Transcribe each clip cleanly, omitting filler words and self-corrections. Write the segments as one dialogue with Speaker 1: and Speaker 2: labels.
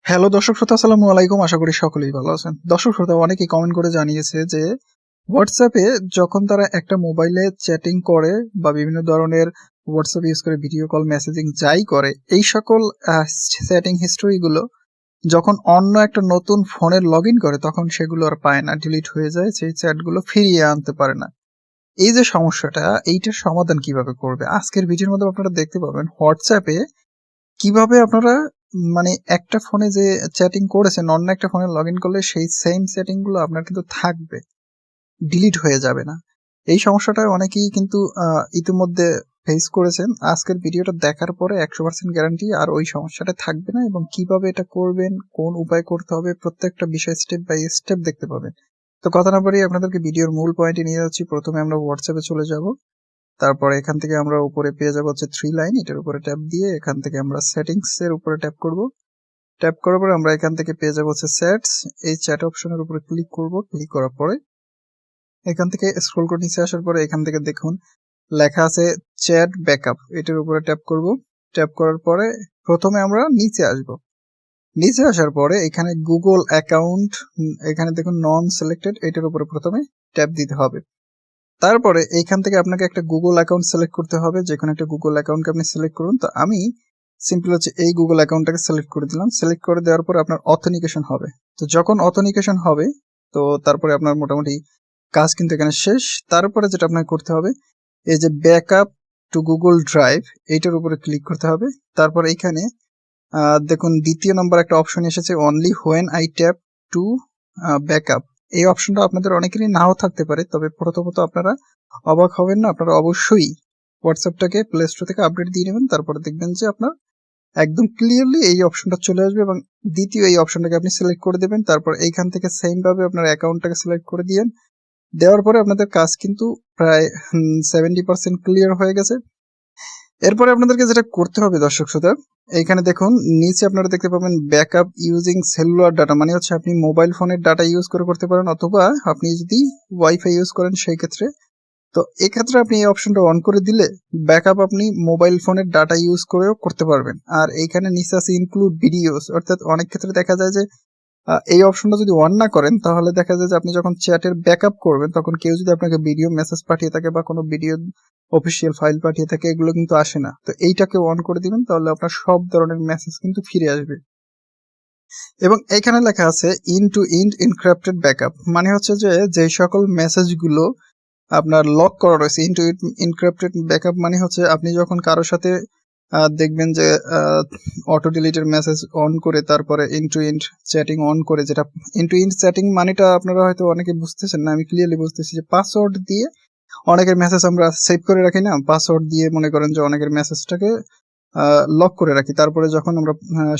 Speaker 1: Hello দর্শক শ্রোতা, আসসালামু আলাইকুম। আশা করি সকলেই ভালো আছেন। দর্শক শ্রোতা, অনেকেই কমেন্ট করে জানিয়েছে যে হোয়াটসঅ্যাপে যখন তারা একটা মোবাইলে চ্যাটিং করে বা বিভিন্ন ধরনের হোয়াটসঅ্যাপ ইউজ করে ভিডিও কল, মেসেজিং যাই করে, এই সকল চ্যাটিং হিস্ট্রিগুলো যখন অন্য একটা নতুন ফোনে লগ ইন করে তখন সেগুলো আর পায় না, ডিলিট হয়ে যায়, সেই চ্যাটগুলো ফিরিয়ে আনতে পারে না। এই যে সমস্যাটা, এইটার সমাধান কিভাবে করবে আজকের ভিডিওর মধ্যে আপনারা দেখতে পাবেন। হোয়াটসঅ্যাপে কিভাবে আপনারা মানে একটা ফোনে যে চ্যাটিং করেছেন অন্য একটা ফোনে লগইন করলে সেই সেম সেটিং গুলো আপনার কিন্তু থাকবে, ডিলিট হয়ে যাবে না। এই সমস্যাটা অনেকেই কিন্তু ইতিমধ্যে ফেস করেছেন। আজকের ভিডিওটা দেখার পরে 100% গ্যারান্টি আর ওই সমস্যাটা থাকবে না, এবং কিভাবে এটা করবেন, কোন উপায় করতে হবে, প্রত্যেকটা বিষয় স্টেপ বাই স্টেপ দেখতে পাবেন। তো কথা না বাড়িয়ে আপনাদেরকে ভিডিওর মূল পয়েন্টে নিয়ে যাচ্ছি। প্রথমে আমরা হোয়াটসঅ্যাপে চলে যাব। তারপরে এখান থেকে আমরা উপরে পেয়ে যাবো হচ্ছে 3 লাইন, এটার উপরে ট্যাপ দিয়ে এখান থেকে আমরা সেটিংস এর উপরে ট্যাপ করব। ট্যাপ করার পরে আমরা এখান থেকে পেয়ে যাবো হচ্ছে চ্যাটস। এই চ্যাট অপশনের উপরে ক্লিক করব। ক্লিক করার পরে এখান থেকে স্ক্রল করে নিচে আসার পরে এখান থেকে দেখুন লেখা আছে চ্যাট ব্যাকআপ, এটার উপরে ট্যাপ করব। ট্যাপ করার পরে প্রথমে আমরা নিচে আসব। নিচে আসার পরে এখানে গুগল অ্যাকাউন্ট, এখানে দেখুন নন সিলেক্টেড, এটার উপরে প্রথমে ট্যাপ দিতে হবে। তারপরে এইখান থেকে আপনাকে একটা গুগল অ্যাকাউন্ট সিলেক্ট করতে হবে, যে কোনো একটা গুগল অ্যাকাউন্টকে আপনি সিলেক্ট করুন। তো আমি সিম্পল হচ্ছে এই গুগল অ্যাকাউন্টটাকে সিলেক্ট করে দিলাম। সিলেক্ট করে দেওয়ার পর আপনার অথেন্টিকেশন হবে। তো যখন অথেন্টিকেশন হবে, তো তারপরে আপনার মোটামুটি কাজ কিন্তু এখানে শেষ। তারপরে যেটা আপনাকে করতে হবে, এই যে ব্যাকআপ টু গুগল ড্রাইভ, এইটার উপরে ক্লিক করতে হবে। তারপর এইখানে দেখুন দ্বিতীয় নম্বর একটা অপশন এসেছে, only when I tap two backup. এই অপশনটা আপনাদের অনেকেরই নাও থাকতে পারে, তবে প্রথমত আপনারা অবাক হবেন না। আপনারা অবশ্যই হোয়াটসঅ্যাপটাকে প্লে স্টোর থেকে আপডেট দিয়ে নেবেন, তারপরে দেখবেন যে আপনার একদম ক্লিয়ারলি এই অপশনটা চলে আসবে, এবং দ্বিতীয় এই অপশনটাকে আপনি সিলেক্ট করে দেবেন। তারপর এইখান থেকে সেম ভাবে আপনার অ্যাকাউন্টটাকে সিলেক্ট করে দিয়েন। দেওয়ার পরে আপনাদের কাজ কিন্তু প্রায় 70% ক্লিয়ার হয়ে গেছে। এরপরে আপনাদেরকে যেটা করতে হবে দর্শক শ্রোতা, এইখানে দেখুন নিচে আপনারা দেখতে পাবেন ব্যাকআপ ইউজিং সেলুলার ডাটা, মানে হচ্ছে আপনি মোবাইল ফোনের ডাটা ইউজ করে করতে পারেন, অথবা আপনি যদি ওয়াইফাই ইউজ করেন সেই ক্ষেত্রে। তো এক্ষেত্রে আপনি এই অপশনটা অন করে দিলে ব্যাকআপ আপনি মোবাইল ফোনের ডাটা ইউজ করেও করতে পারবেন। আর এইখানে নিচে আছে ইনক্লুড ভিডিওস, অর্থাৎ অনেক ক্ষেত্রে দেখা যায় যে এই অপশনটা যদি অন না করেন তাহলে দেখা যায় যে আপনি যখন চ্যাটের ব্যাকআপ করবেন তখন কেউ যদি আপনাকে ভিডিও মেসেজ পাঠিয়ে থাকে বা কোনো ভিডিও অফিসিয়াল ফাইল পাঠিয়ে থাকে, এগুলো কিন্তু আসে না। তো এইটাকে অন করে দিবেন, তাহলে আপনার সব ধরনের মেসেজ কিন্তু ফিরে আসবে। এবং এখানে লেখা আছে ইন টু ইন্ড এনক্রিপ্টেড ব্যাকআপ, মানে হচ্ছে যে যে সকল মেসেজগুলো আপনার লক করা রয়েছে, ইনটু এনক্রিপ্টেড ব্যাকআপ মানে হচ্ছে আপনি যখন কারোর সাথে দেখবেন যে অটো ডিলিটের মেসেজ অন করে তারপরে ইনটু ইন্ড চ্যাটিং অন করে, যেটা ইনটু ইন্ড চ্যাটিং মানেটা আপনারা হয়তো অনেকে বুঝতেছেন না, আমি ক্লিয়ারলি বুঝতেছি, যে পাসওয়ার্ড দিয়ে অনেকের মেসেজ আমরা সেভ করে রাখি না, পাসওয়ার্ড দিয়ে মনে করেন যে অনেকের মেসেজটাকে লক করে রাখি। তারপরে যখন আমরা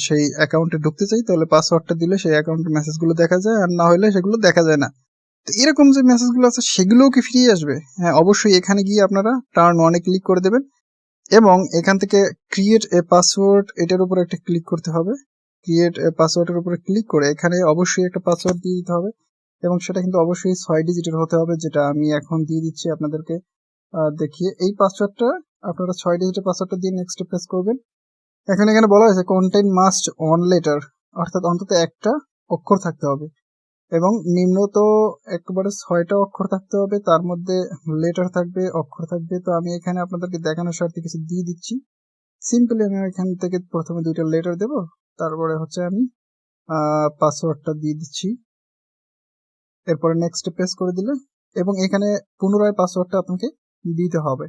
Speaker 1: সেই অ্যাকাউন্টে ঢুকতে চাই তাহলে পাসওয়ার্ডটা দিলে সেই অ্যাকাউন্টের মেসেজগুলো দেখা যায়, আর না হলে সেগুলো দেখা যায় না। তো এরকম যে মেসেজগুলো আছে সেগুলোও কি ফিরিয়ে আসবে? হ্যাঁ, অবশ্যই এখানে গিয়ে আপনারা টার্ন অনে ক্লিক করে দেবেন, এবং এখান থেকে ক্রিয়েট এ পাসওয়ার্ড এটার উপরে একটা ক্লিক করতে হবে। ক্রিয়েট এ পাসওয়ার্ডের উপরে ক্লিক করে এখানে অবশ্যই একটা পাসওয়ার্ড দিয়ে দিতে হবে, এবং সেটা কিন্তু অবশ্যই 6 ডিজিটের হতে হবে, যেটা আমি এখন দিয়ে দিচ্ছি আপনাদেরকে দেখিয়ে। এই পাসওয়ার্ডটা আপনারা 6 ডিজিটের পাসওয়ার্ডটা দিয়ে নেক্সট প্রেস করবেন। এখানে বলা হয়েছে কন্টেইন মাস্ট অন লেটার, অর্থাৎ অন্তত একটা অক্ষর থাকতে হবে, এবং নিম্নত একবারে 6টা অক্ষর থাকতে হবে, তার মধ্যে লেটার থাকবে, অক্ষর থাকবে। তো আমি এখানে আপনাদেরকে দেখানোর স্বার্থে কিছু দিয়ে দিচ্ছি। সিম্পলি আমি এখান থেকে প্রথমে 2টা লেটার দেব, তারপরে হচ্ছে আমি পাসওয়ার্ডটা দিয়ে দিচ্ছি। এরপরে নেক্সট প্রেস করে দিলে, এবং এখানে পুনরায় পাসওয়ার্ডটা আপনাকে দিতে হবে,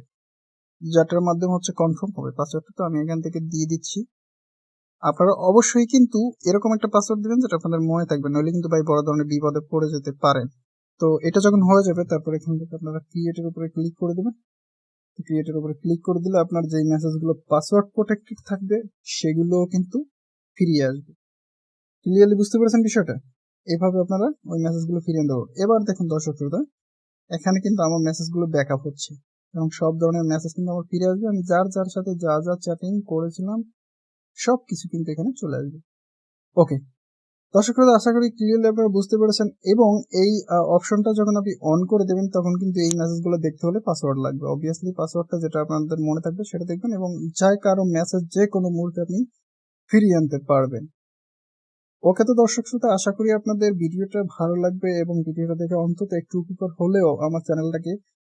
Speaker 1: যেটার মাধ্যমে হচ্ছে কনফার্ম হবে পাসওয়ার্ডটা। তো আমি এখান থেকে দিয়ে দিচ্ছি। আপনারা অবশ্যই কিন্তু এরকম একটা পাসওয়ার্ড দিবেন যেটা আপনাদের মনে থাকবে, নইলে কিন্তু ভাই বড় ধরনের বিপদে পড়ে যেতে পারেন। তো এটা যখন হয়ে যাবে তারপর এখান থেকে আপনারা ক্রিয়েটের উপরে ক্লিক করে দেবেন। ক্রিয়েটের উপরে ক্লিক করে দিলে আপনার যেই মেসেজগুলো পাসওয়ার্ড প্রোটেক্টেড থাকবে সেগুলো কিন্তু ফিরিয়ে আসবে। ক্লিয়ারলি বুঝতে পেরেছেন বিষয়টা? এভাবে আপনারা ওই মেসেজগুলো ফিরিয়ে দেবো। এবার দেখুন দর্শক শ্রোতা, এখানে কিন্তু আমার মেসেজগুলো ব্যাকআপ হচ্ছে, এবং সব ধরনের মেসেজ কিন্তু আমার ফিরে আসবে। আমি যার যার সাথে যা যা চ্যাটিং করেছিলাম সবকিছু কিন্তু এখানে চলে আসবে। ওকে দর্শকরা, আশা করি ক্লিয়ারলি আপনারা বুঝতে পেরেছেন। এবং এই অপশনটা যখন আপনি অন করে দেবেন তখন কিন্তু এই মেসেজগুলো দেখতে হলে পাসওয়ার্ড লাগবে। অবভিয়াসলি পাসওয়ার্ডটা যেটা আপনাদের মনে থাকবে সেটা দেখবেন, এবং চাই কারো মেসেজ যে কোনো মুহূর্তে আপনি ফিরিয়ে আনতে পারবেন। ওকে, তো দর্শক শ্রোতা, আশা করি আপনাদের ভিডিওটা ভালো লাগবে এবং ভিডিওটা দেখে অন্তত একটু উপকার হলেও আমার চ্যানেলটাকে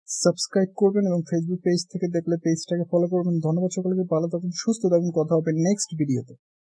Speaker 1: সাবস্ক্রাইব করবেন এবং ফেসবুক পেজ থেকে দেখলে পেজটাকে ফলো করবেন। ধন্যবাদ সকলকে, ভালো থাকুন, সুস্থ থাকুন, কথা হবে নেক্সট ভিডিওতে।